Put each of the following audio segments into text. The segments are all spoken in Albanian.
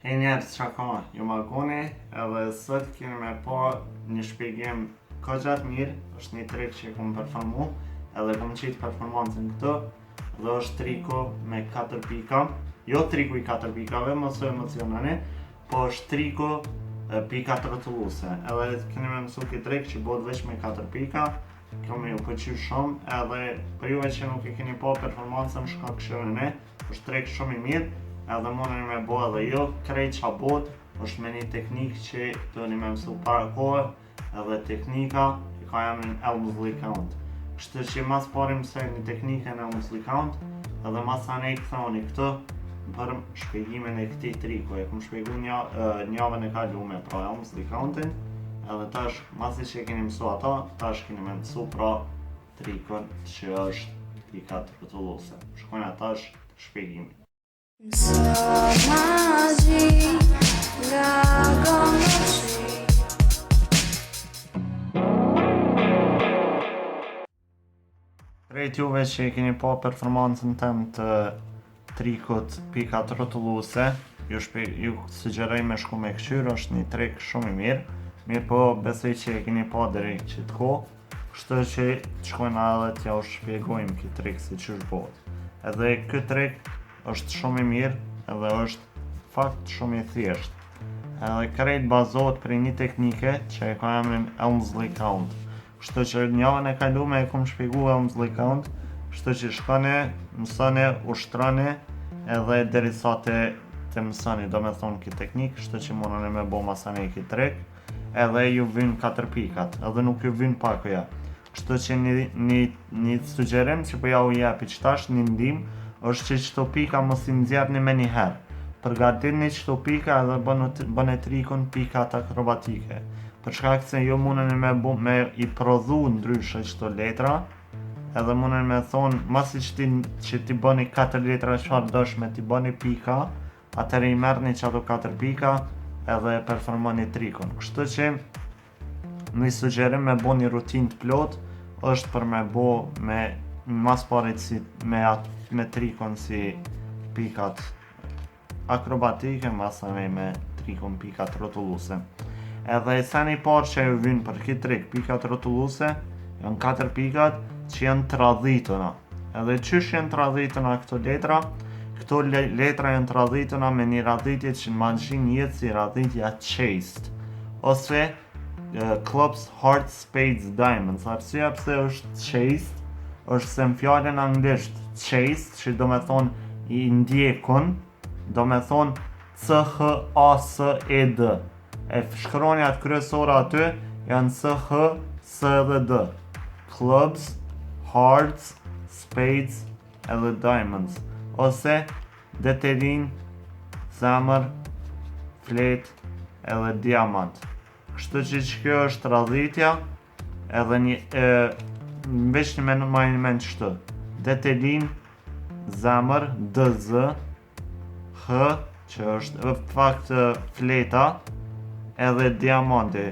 Hej njerëz, qa ka? Ju Markoni edhe sot kemi me pa një shpjegim ka gjatë mirë, është një trik që kom performu edhe kom qitë performancën këtu dhe është triku me 4 pika, jo triku i 4 pikave, mos u emocionani, po është triku pika rrotulluese. Edhe keni me mësu këtë trik që bëhet veç me 4 pika, kam ju pëlqyer shumë edhe për juve që nuk e keni pa performancën shka këshirën është trik shumë i mirë. Edhe mundeni me bo edhe jo krejt qa bot, është me një teknikë që doni me mësu para kohë, edhe teknika i ka emrin Elmsley Count. Kështu që mas pari mësoj një teknikën e Elmsley Count, edhe mas anej këthoni këtë për shpjegimin e këtij triku. E kom shpjegu njavën e kalume pra Elmsley Countin, edhe tash masi që keni mësu ata, tash keni me mësu pra trikun që është pika rrotulluese. Shkojna tash shpjegimi. Krejt juve që keni pa performancën tem të trikut pikat rrotulluese, ju sugjeroj me shku me këshyr, është një trik shumë i mirë po besoj që e keni pa deri qit kohë, kështu që të shkojna edhe t'ja u shpjegojmë këtë trik si qysh bëhet. Edhe këtë trik është shumë i mirë edhe është fakt shumë i thjeshtë. Edhe krejt bazohet për një teknike që e ka emrin Elmsley Count. Kështu që njavën e kalume e kom shpjegu Elmsley Count, kështu që shkone, mësone, ushtroni edhe derisa të mësoni, do me thonë këtë teknikë, kështu që mundoni me bo masane këtë trik, edhe ju vynë 4 pikat, edhe nuk ju vynë pakoja. Kështu që një sugjerim që po ja u jepi qëtash një ndim, është që qëto pika mos i nxjerrni me një herë. Përgatitni qëto pika edhe bëni trikun pikat akrobatike. Për shkak se jo mundeni me i prodhu ndryshe qëto letra, edhe mundeni me thonë, masi që ti bëni 4 letra çfarë dosh me ti bëni pika, atëherë i merrni qato 4 pika edhe performoni trikun. Kështu që një sugjerim me bo një rutinë të plot është për me bo me mas parit si me trikon si pikat akrobatike, masane me trikon pikat rrotulluese. Edhe seni parë që ju vynë për këtë trik pikat rrotulluese, janë 4 pikat që janë të radhituna. Edhe qysh janë të radhituna këto letra? Këto letra janë të radhituna me një radhitje që në magjin jetë si radhitja chaste, ose clubs, hearts, spades, diamonds. Arsyeja pse është chaste është se në fjallën anglisht chaste, që do me thonë i ndjekun, do me thonë C-H-A-S-E-D. E shkroni atë kryesora aty, janë C-H-S dhe D. Clubs, hearts, spades edhe diamonds. Ose deterin, zemër, flet edhe diamant. Kështu që kjo është radhitja edhe veç një men qëtë. Detelin, zemër, DZ, H, që është fakt fleta, edhe diamanti,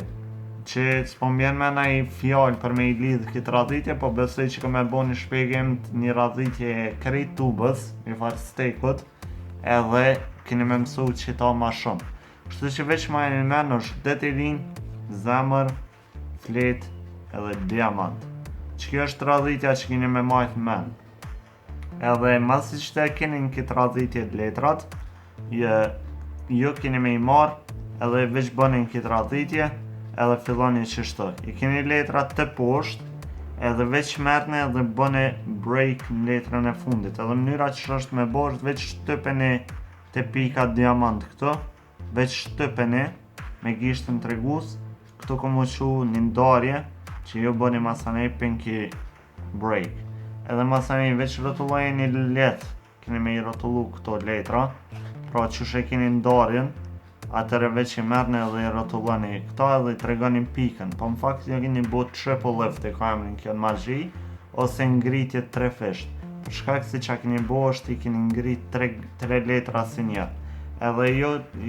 që s'po m'bjen me na i fjallë për me i lidhë këtë radhitje, po besoj që këme bo një shpjegim të një radhitje krejt tubës, një farë stekut, edhe keni me mësu që ta ma shumë. Kështu që veç ma e një men është detelin, zemër, flet edhe diamant. Që kjo është radhitja që keni me majtë men. Edhe masi që të keni në këtë radhitje të letrat, jo keni me i marë edhe veç bëni në këtë radhitje edhe filloni qështu. I keni letrat të poshtë edhe veç merrni edhe bëni break në letrën e fundit. Edhe mënyra që është me bo është veç shtypeni të pika diamant këto, veç shtypeni me gishtën tregus, këto kom uqu një ndarje që ju bëni masanej pinky break. Edhe masanej veç rrotullojeni një let, keni me i rrotullu këto letra, pra që e keni ndarjen, atëre veç i merrni edhe i rrotulloni këta edhe i tregoni pikën. Po në fakt ju keni bo triple lift, e ka emrin kjo në magji, ose ngritje 3 fisht. Për shkak se që keni bo është i keni ngrit 3 letra si një. Edhe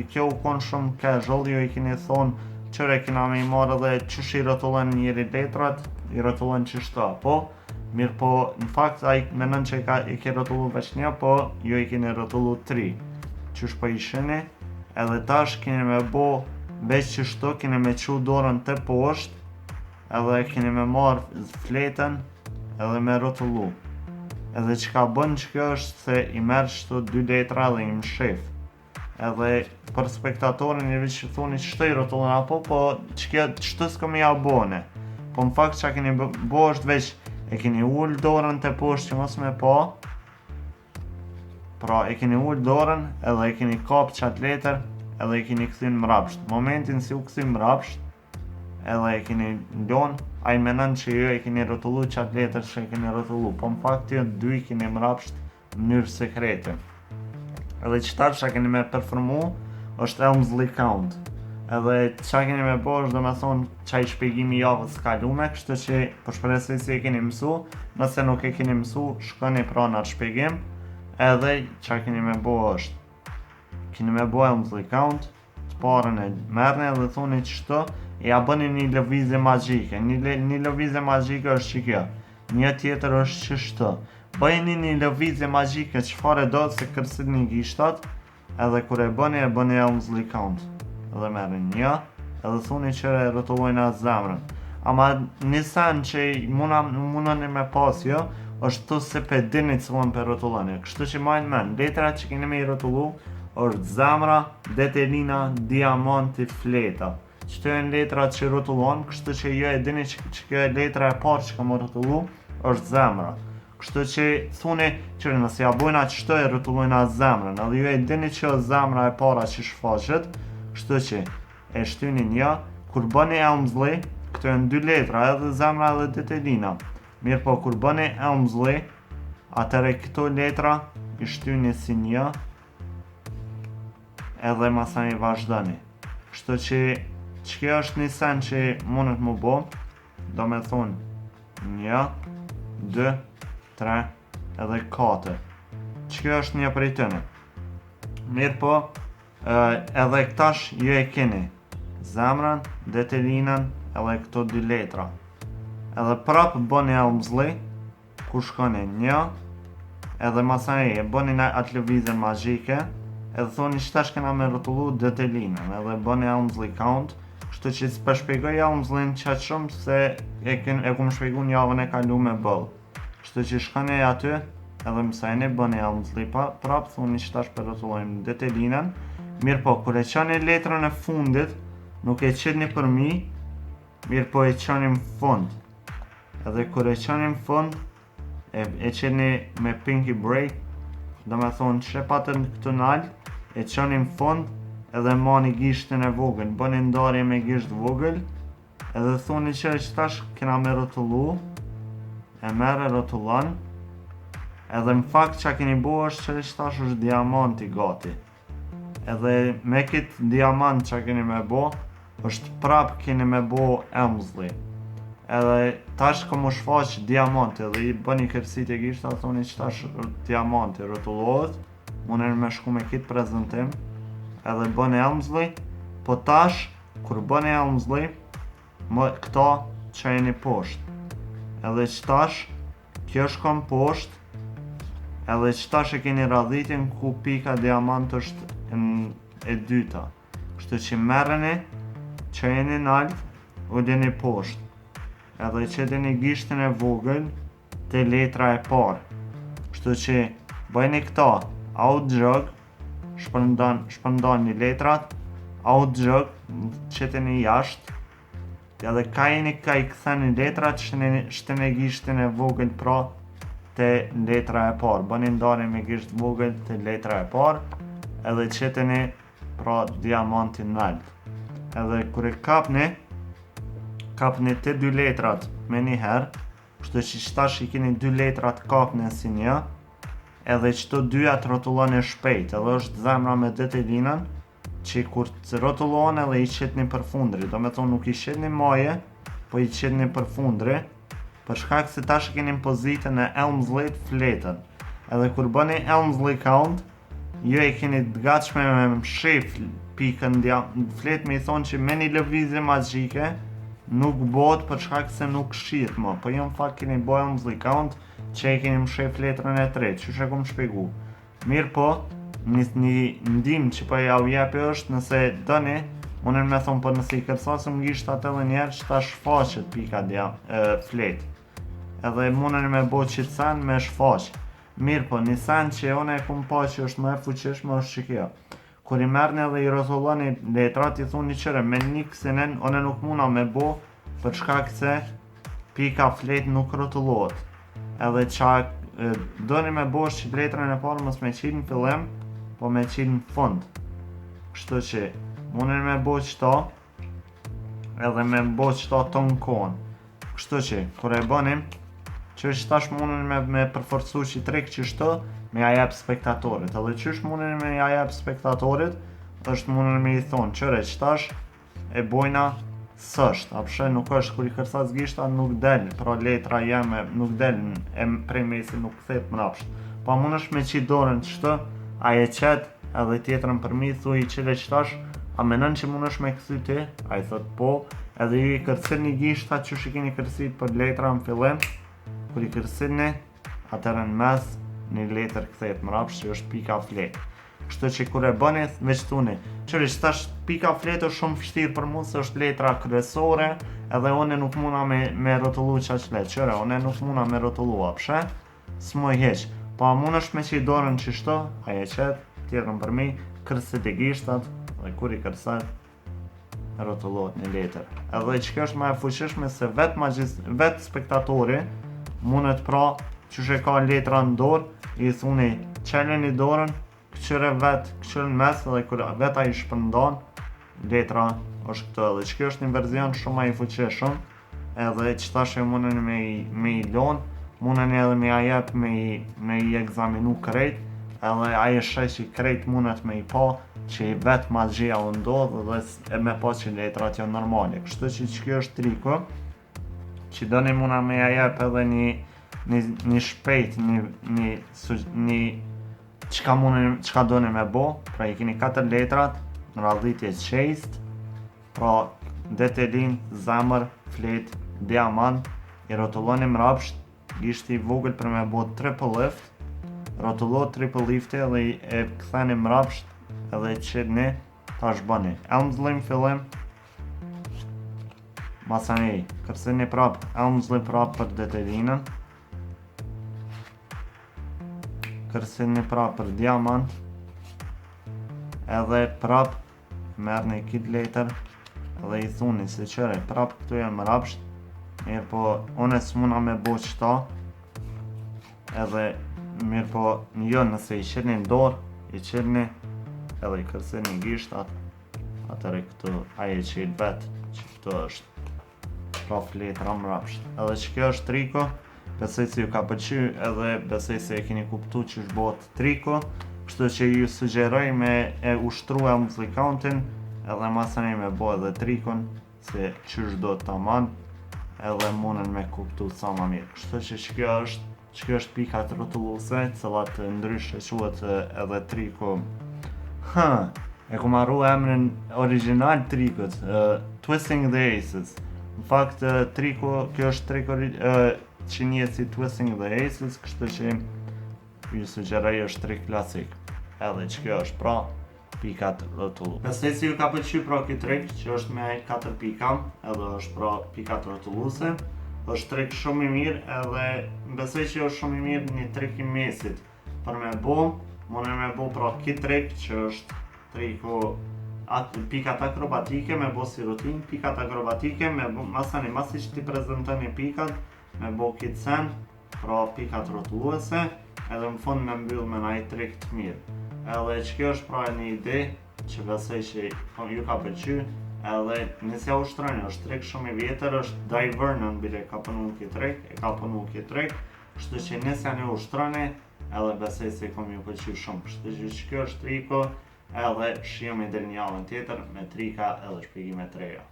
kjo u konë shumë casual, ju i keni thonë qëre kena me i marrë edhe qësh i rrotullen njëri letrat, i rrotullen qështa, po mirë po në fakt a i menon që i ke rrotullu veç një, po ju i keni rrotullu 3. Qësh po i shini, edhe tash keni me bo veç që shto, keni me qu dorën të poshtë, edhe keni me marrë fletën edhe me rrotullu. Edhe që ka bën që kjo është se i merë qëto 2 letra dhe i mshef. Edhe për spektatorin i që thoni që shto i rrotullon apo, po qëto s'kom i abone. Po në fakt që keni bo është veç e keni ullë dorën të poshtë që mos me pa. Pra e keni ullë dorën edhe e keni kap qatë letër edhe e keni këthin mrapsht. Momentin si u këthin mrapsht edhe e keni lon, a i menon që ju e keni rrotullu qatë letër që e keni rrotullu, po në fakt ju 2 i keni mrapsht në mënyrë sekrete. Edhe qëtar që keni me performu është Elmsley Count. Edhe që keni me bo është do me thonë qaj shpjegimi javës kalume, kështu që për shpresoj si e keni mësu, nëse nuk e keni mësu, shkoni pra në atë shpjegim. Edhe që keni me bo është, keni me bo Elmsley Count, të parën e merne dhe thoni qëto, ja bëni një lëvizje magjike. Një lëvizje magjike është që kjo, një tjetër është që shto. Bëjni një lëvizje magjike çfarë do se kërcitni gishtat, edhe kur e bëni Elmsley Count. Edhe merrin një, edhe thoni që e rrotullojnë atë zemrën. Ama një sen që mundoni me pas jo, është të se pe dini cëllën për rrotulloni. Kështu që majnë men, letrat që keni me i rrotullu është zemra, detelina, diamanti, fleta. Qëto e në letrat që rrotullon, kështu që jo e dini që kjo e letra e parë që ka më rrotullu është zemra. Kështu që thuni që nëse ja bojna qëto e rrotullojna zemrën, edhe ju e dini që zemra e para që shfaqet, kështu që e shtyni një, kur bëni Elmsley, këto e në 2 letra, edhe zemra edhe detelina. Mirë po, kur bëni Elmsley, atëre këto letra i shtyni si një, edhe masani vazhdoni. Kështu që kjo është një sen që mundet më bo, do me thonë 1, 2, 3, edhe 4. Kjo është një prej tëne. Mirë po, edhe këtash ju e keni zemrën, detelinën, edhe këto 2 letra. Edhe prapë bëni Elmsley, ku shkoni 1, edhe masani e bëni atë lëvizjen magjike, edhe thoni që tash kena me rrotullu detelinën, edhe bëni Elmsley Count, kështu që s'pa shpjegoj Elmsleyn qatë shumë se e kum shpjegu një javën e kalu me bëll. Kështu që shkoni aty, edhe mësajni bëni Elmsley prapë, thoni që tash për rrotullojmë detelinën. Mirë po, kur e qani letrën e fundit, nuk e qitni për mi, mirë po e qani më fund. Edhe kur e qani më fund, e qeni me pinky break, do me thonë shepatën këtë nalë, e qani më fund, edhe mani gishtin e vogël, bëni ndarje me gisht vogël, edhe thoni që tash kena me rrotullu, e merë rrotullon, edhe në fakt që keni bo është që tash është diamanti gati. Edhe me këtë diamant që keni me bo, është prap keni me bo Elmsley. Edhe tash kom u shfaq diamanti dhe i bëni kërcit e gishta, thoni që tash diamanti rrotullohet, munen me shku me këtë prezentim, edhe bëni Elmsley, po tash, kur bëni Elmsley, këta qajni poshtë. Edhe që tash, kjo shkon poshtë, edhe që tash e keni radhitin ku pika diamant është e dyta. Kështu që merreni, qajni nalt, ullini poshtë. Edhe qetini gishtin e vogël të letra e parë. Kështu që bëjni këta, out jog, shpërndani letrat, out jog, qetini jashtë, edhe kajni i këtheni letrat, shteni gishtin e vogël pra të letra e parë. Bëni ndarje me gisht vogël të letra e parë, edhe qetini pra diamantin nalt. Edhe kur e kapni të 2 letrat me një herë, kështu që tash i keni 2 letrat kapni si një, edhe qëto 2 të rrotulloni shpejt, edhe është zemra me detelinën, që kur të rrotulloni edhe i qetni për fundri, do me thonë nuk i qetni maje, po i qetni për fundri, për shkak se tash i keni në pozitën e Elmsley fletën. Edhe kur bëni Elmsley Count, ju e keni të gatshme me mshif pikën fletë, me i thonë që me një lëvizje magjike, nuk bot për shkak se nuk shqit më, po jo në fakt keni bo Elmsley Count që e keni mshef letrën e tretë, që e kom shpjegu. Mirë po, një ndihmë që po ja u jepi është nëse doni, munën me thonë po nëse i kërcasëm gishtat edhe njerë që ta shfaqet pika fletë. Edhe munën me bo qitë sen me shfaq. Mirë po, një sen që one e kum pa që është më e fuqishme është që kjo. Kur i merrni edhe i rrotulloni letrat, i thuni qëre me një kësinen, one nuk muna me bo për shkak se pika fletë nuk rrotullohet. Edhe qa doni me bo që letrën e parë mos me qitë në fillim, po me qitë në fund. Kështu që munën me bo qëta, edhe me bo qëta të në kohën. Kështu që, kur e bënim, që është tash munën me përforcu që trik që shtë, me ja jep spektatorit. Edhe që është munën me ja jep spektatorit, është munën me i thonë, qëre që tash e bojna sështë, apshe nuk është kur i kërcas gishta nuk del, pra letra jeme nuk del prej mesi nuk këthet mrapsht. Pa mund është me qitë dorën qëtë, a e qetë edhe tjetërën përmi, thuj i qile qëtash, a menën që mund është me këthy ti, a i thot po, edhe ju i kërcit një gishta që shi keni kërcit për letra në fillim, kur i kërcit një, atërën mes një letër këthet mrapsht që është pika fletë. Kështu që kur e bëni veç thuni, qërish tash pika fletë është shumë vështirë për mua se është letra kryesore, edhe one nuk muna me rrotullu qaq letë, qëre, one nuk muna me rrotullu apshe, s'moj heq. Pa mund është me qitë dorën që shto, a e qetë, tjetërën për mi, kërcit i gishtat, dhe kur i kërcit, rrotullohet një letër. Edhe që kjo është ma e fuqishme se vetë spektatori mundet pra që she ka letra në dorë, i thuni qeleni dorën, këqyre vetë, këqyre në mes dhe kur veta i shpëndan, letra është këtë edhe që kjo është një verzion shumë ma i fuqishëm, edhe që ta që munën me i lonë, munën edhe me a jep me i egzaminu krejt, edhe a i shej që krejt mundet me i pa, që i vetë ma gjia u ndodhë dhe e me pa që letrat janë normale. Kështu që kjo është triku, që doni muna me a jep edhe një shpejt, qka doni me bo, pra i keni 4 letrat, në radhitje qejst, pra detelin, zemër, flet, diamant, i rotulloni mrapsht, gishti vogël për me bo triple lift, rotullot triple lifti edhe e këtheni mrapsht edhe qirni ta shbëni. Elmslim fillim, masani, kërcini prap Elmslim prap për detelinën, kërcini prap për diamant, edhe prap merrni kit letër edhe i thuni se qëre prap këtu janë mrapsht, mirë po une s'muna me bo qëta, edhe mirë po jo nëse i qirni në dorë, i qirni edhe i kërcini gishtat, atëre këtu aje që i vetë që këtu është prap letra mrapsht. Edhe që kjo është triko, besoj se ju ka pëlqy edhe besoj se e keni kuptu që është bëhet triko, kështu që ju sugjeroj me e ushtru Elmslim Countin edhe masani me bo edhe trikon se qysh do të taman edhe munën me kuptu sa ma mirë. Kështu që kjo është pikat rrotulluese, cilat ndryshe quhet edhe triko. E ku marru emrin original trikut, Twisting the Aces. Në fakt triko, kjo është triko që njihet si Twisting the Aces, kështu që ju sugjeroj është trik klasik. Edhe që kjo është pra pikat rrotulluese. Besoj se ju ka pëlqyer pra ky trik që është me 4 pika, edhe është pra pikat rrotulluese. Është trik shumë i mirë edhe besoj që është shumë i mirë një trik i mesit. Për me bo, munën me bo pra ky trik që është triku pikat akrobatike me bo si rutin, pikat akrobatike me bo masani masi që ti prezentoni pikat, me bo kit sen, pra pikat rrotulluese, edhe në fund me mbyll me naj trik të mirë. Edhe që kjo është pra një ide që besoj që ju ka pëlqy, edhe nëse ja ushtroni, është trik shumë i vjetër, është Dai Vernon bile ka punu këtë trik, kështu që nëse ja në ushtroni, edhe besoj se kom ju pëlqy shumë, kështu që kjo është triko, edhe shihemi deri në javën tjetër me trika edhe shpjegime të reja.